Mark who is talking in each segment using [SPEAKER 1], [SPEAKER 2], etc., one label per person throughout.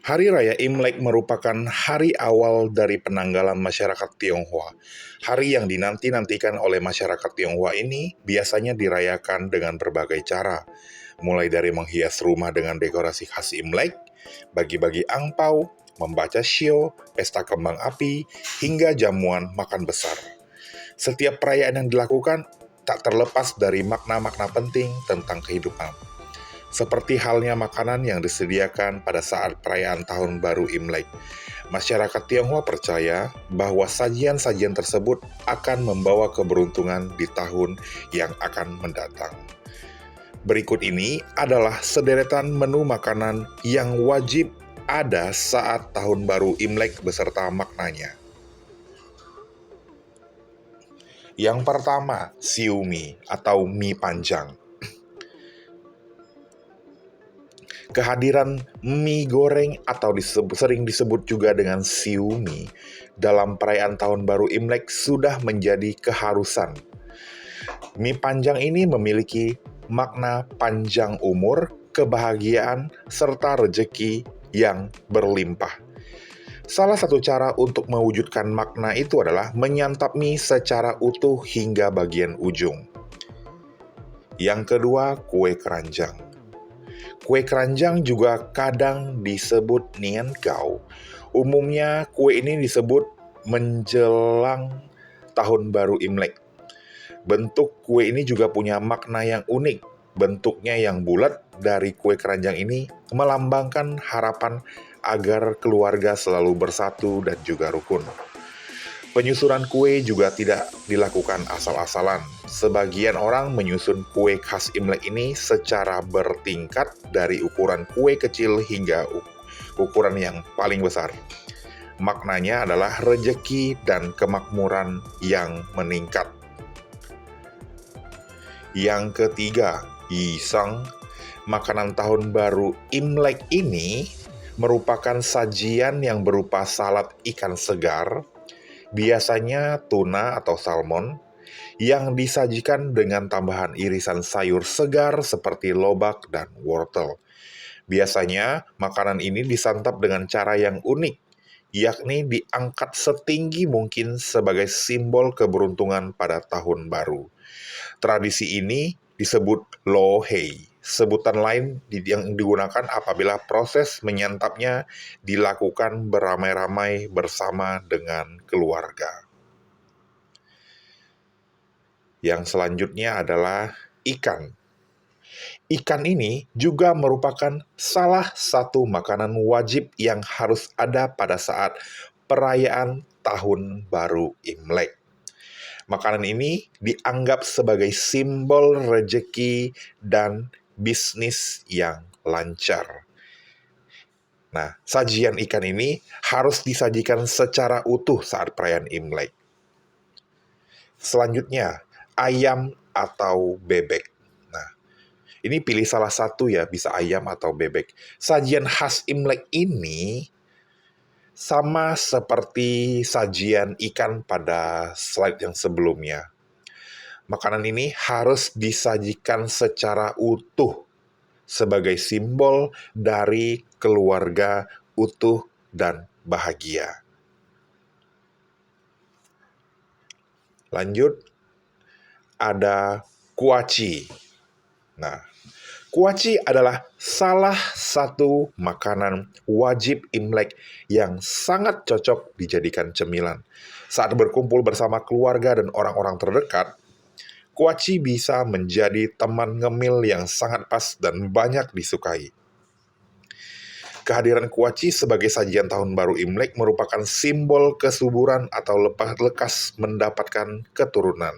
[SPEAKER 1] Hari Raya Imlek merupakan hari awal dari penanggalan masyarakat Tionghoa. Hari yang dinanti-nantikan oleh masyarakat Tionghoa ini biasanya dirayakan dengan berbagai cara, mulai dari menghias rumah dengan dekorasi khas Imlek, bagi-bagi angpau, membaca shio, pesta kembang api, hingga jamuan makan besar. Setiap perayaan yang dilakukan tak terlepas dari makna-makna penting tentang kehidupan. Seperti halnya makanan yang disediakan pada saat perayaan Tahun Baru Imlek. Masyarakat Tionghoa percaya bahwa sajian-sajian tersebut akan membawa keberuntungan di tahun yang akan mendatang. Berikut ini adalah sederetan menu makanan yang wajib ada saat Tahun Baru Imlek beserta maknanya. Yang pertama, siu mie atau mie panjang. Kehadiran mie goreng atau sering disebut juga dengan siu mie dalam perayaan Tahun Baru Imlek sudah menjadi keharusan. Mie panjang ini memiliki makna panjang umur, kebahagiaan, serta rejeki yang berlimpah. Salah satu cara untuk mewujudkan makna itu adalah menyantap mie secara utuh hingga bagian ujung. Yang kedua, kue keranjang. Kue keranjang juga kadang disebut nian gao. Umumnya kue ini disebut menjelang Tahun Baru Imlek. Bentuk kue ini juga punya makna yang unik. Bentuknya yang bulat dari kue keranjang ini melambangkan harapan agar keluarga selalu bersatu dan juga rukun. Penyusunan kue juga tidak dilakukan asal-asalan. Sebagian orang menyusun kue khas Imlek ini secara bertingkat dari ukuran kue kecil hingga ukuran yang paling besar. Maknanya adalah rejeki dan kemakmuran yang meningkat. Yang ketiga, yisang. Makanan tahun baru Imlek ini merupakan sajian yang berupa salad ikan segar, biasanya tuna atau salmon, yang disajikan dengan tambahan irisan sayur segar seperti lobak dan wortel. Biasanya, makanan ini disantap dengan cara yang unik, yakni diangkat setinggi mungkin sebagai simbol keberuntungan pada tahun baru. Tradisi ini disebut lo hei. Sebutan lain yang digunakan apabila proses menyantapnya dilakukan beramai-ramai bersama dengan keluarga. Yang selanjutnya adalah ikan. Ikan ini juga merupakan salah satu makanan wajib yang harus ada pada saat perayaan Tahun Baru Imlek. Makanan ini dianggap sebagai simbol rejeki dan bisnis yang lancar. Nah, sajian ikan ini harus disajikan secara utuh saat perayaan Imlek. Selanjutnya, ayam atau bebek. Nah, ini pilih salah satu ya, bisa ayam atau bebek. Sajian khas Imlek ini sama seperti sajian ikan pada slide yang sebelumnya. Makanan ini harus disajikan secara utuh sebagai simbol dari keluarga utuh dan bahagia. Lanjut, ada kuaci. Nah, kuaci adalah salah satu makanan wajib Imlek yang sangat cocok dijadikan cemilan. Saat berkumpul bersama keluarga dan orang-orang terdekat, kuaci bisa menjadi teman ngemil yang sangat pas dan banyak disukai. Kehadiran kuaci sebagai sajian Tahun Baru Imlek merupakan simbol kesuburan atau lekas mendapatkan keturunan.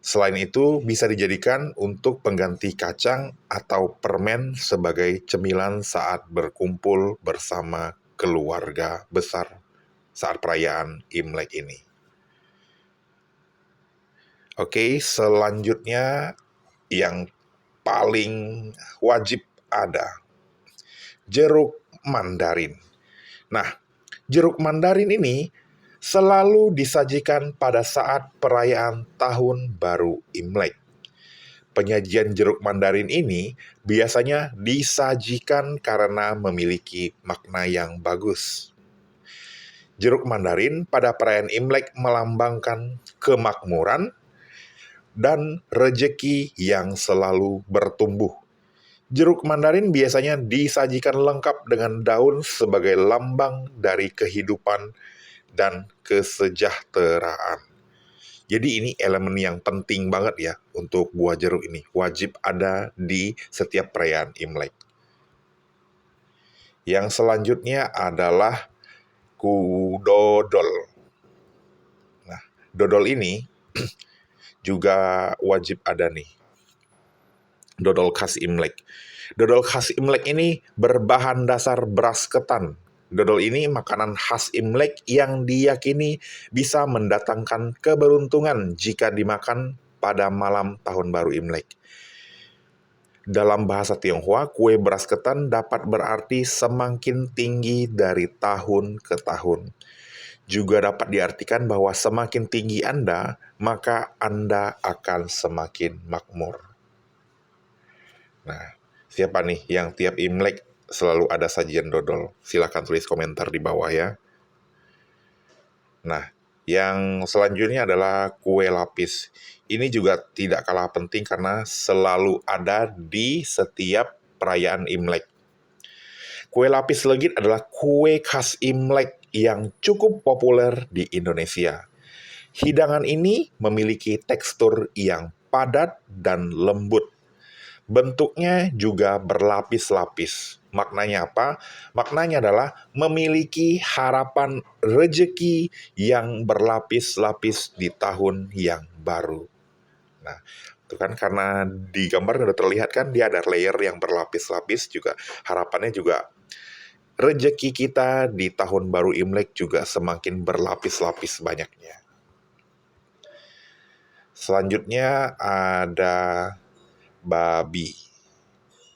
[SPEAKER 1] Selain itu, bisa dijadikan untuk pengganti kacang atau permen sebagai cemilan saat berkumpul bersama keluarga besar saat perayaan Imlek ini. Oke, selanjutnya yang paling wajib ada, jeruk mandarin. Nah, jeruk mandarin ini selalu disajikan pada saat perayaan Tahun Baru Imlek. Penyajian jeruk mandarin ini biasanya disajikan karena memiliki makna yang bagus. Jeruk mandarin pada perayaan Imlek melambangkan kemakmuran dan rejeki yang selalu bertumbuh. Jeruk mandarin biasanya disajikan lengkap dengan daun sebagai lambang dari kehidupan dan kesejahteraan. Jadi ini elemen yang penting banget ya untuk buah jeruk ini. Wajib ada di setiap perayaan Imlek. Yang selanjutnya adalah kudodol. Nah, dodol ini juga wajib ada nih. Dodol khas Imlek. Dodol khas Imlek ini berbahan dasar beras ketan. Dodol ini makanan khas Imlek yang diyakini bisa mendatangkan keberuntungan jika dimakan pada malam Tahun Baru Imlek. Dalam bahasa Tionghoa, kue beras ketan dapat berarti semakin tinggi dari tahun ke tahun. Juga dapat diartikan bahwa semakin tinggi Anda, maka Anda akan semakin makmur. Nah, siapa nih yang tiap Imlek selalu ada sajian dodol? Silahkan tulis komentar di bawah ya. Nah, yang selanjutnya adalah kue lapis. Ini juga tidak kalah penting karena selalu ada di setiap perayaan Imlek. Kue lapis legit adalah kue khas Imlek yang cukup populer di Indonesia. Hidangan ini memiliki tekstur yang padat dan lembut. Bentuknya juga berlapis-lapis. Maknanya apa? Maknanya adalah memiliki harapan rejeki yang berlapis-lapis di tahun yang baru. Nah, itu kan karena di gambar udah terlihat kan dia ada layer yang berlapis-lapis juga. Harapannya juga rejeki kita di tahun baru Imlek juga semakin berlapis-lapis banyaknya. Selanjutnya ada babi.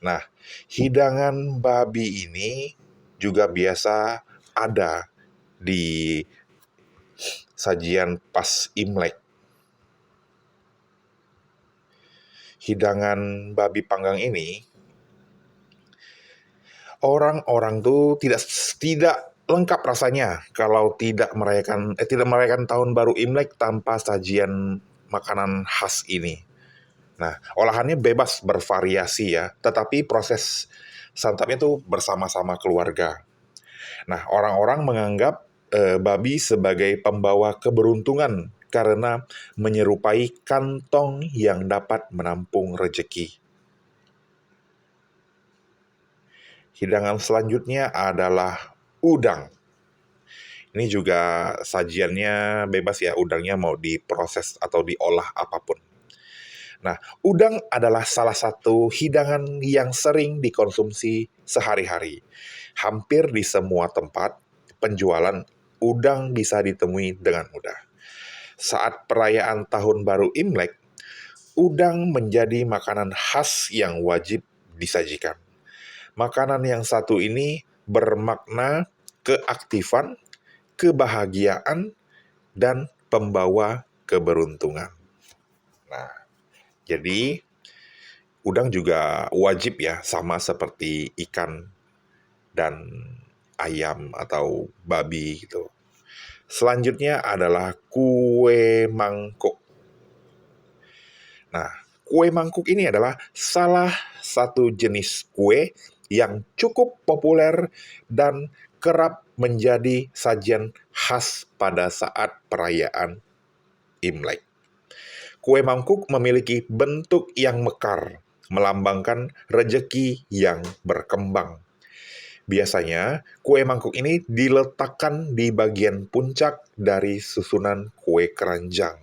[SPEAKER 1] Nah, hidangan babi ini juga biasa ada di sajian pas Imlek. Hidangan babi panggang ini, orang-orang tuh tidak lengkap rasanya kalau tidak merayakan tahun baru Imlek tanpa sajian makanan khas ini. Nah, olahannya bebas bervariasi ya, tetapi proses santapnya tuh bersama-sama keluarga. Nah, orang-orang menganggap babi sebagai pembawa keberuntungan karena menyerupai kantong yang dapat menampung rejeki. Hidangan selanjutnya adalah udang. Ini juga sajiannya bebas ya, udangnya mau diproses atau diolah apapun. Nah, udang adalah salah satu hidangan yang sering dikonsumsi sehari-hari. Hampir di semua tempat penjualan udang bisa ditemui dengan mudah. Saat perayaan Tahun Baru Imlek, udang menjadi makanan khas yang wajib disajikan. Makanan yang satu ini bermakna keaktifan, kebahagiaan, dan pembawa keberuntungan. Nah, jadi udang juga wajib ya, sama seperti ikan dan ayam atau babi gitu. Selanjutnya adalah kue mangkuk. Nah, kue mangkuk ini adalah salah satu jenis kue yang cukup populer dan kerap menjadi sajian khas pada saat perayaan Imlek. Kue mangkuk memiliki bentuk yang mekar, melambangkan rejeki yang berkembang. Biasanya, kue mangkuk ini diletakkan di bagian puncak dari susunan kue keranjang.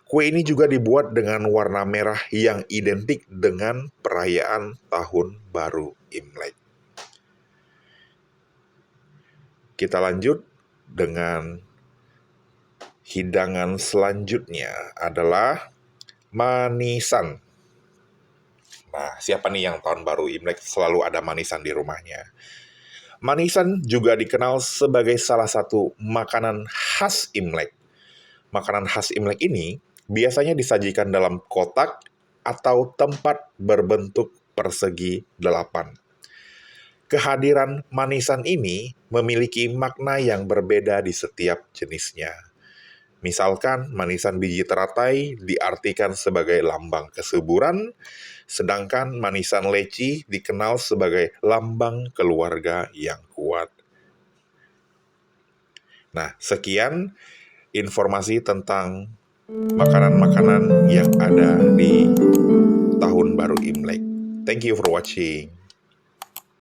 [SPEAKER 1] Kue ini juga dibuat dengan warna merah yang identik dengan perayaan Tahun Baru Imlek. Kita lanjut dengan hidangan selanjutnya adalah manisan. Nah, siapa nih yang tahun baru Imlek selalu ada manisan di rumahnya? Manisan juga dikenal sebagai salah satu makanan khas Imlek. Makanan khas Imlek ini biasanya disajikan dalam kotak atau tempat berbentuk persegi 8. Kehadiran manisan ini memiliki makna yang berbeda di setiap jenisnya. Misalkan, manisan biji teratai diartikan sebagai lambang kesuburan, sedangkan manisan leci dikenal sebagai lambang keluarga yang kuat. Nah, sekian informasi tentang makanan-makanan yang ada di Tahun Baru Imlek. Thank you for watching.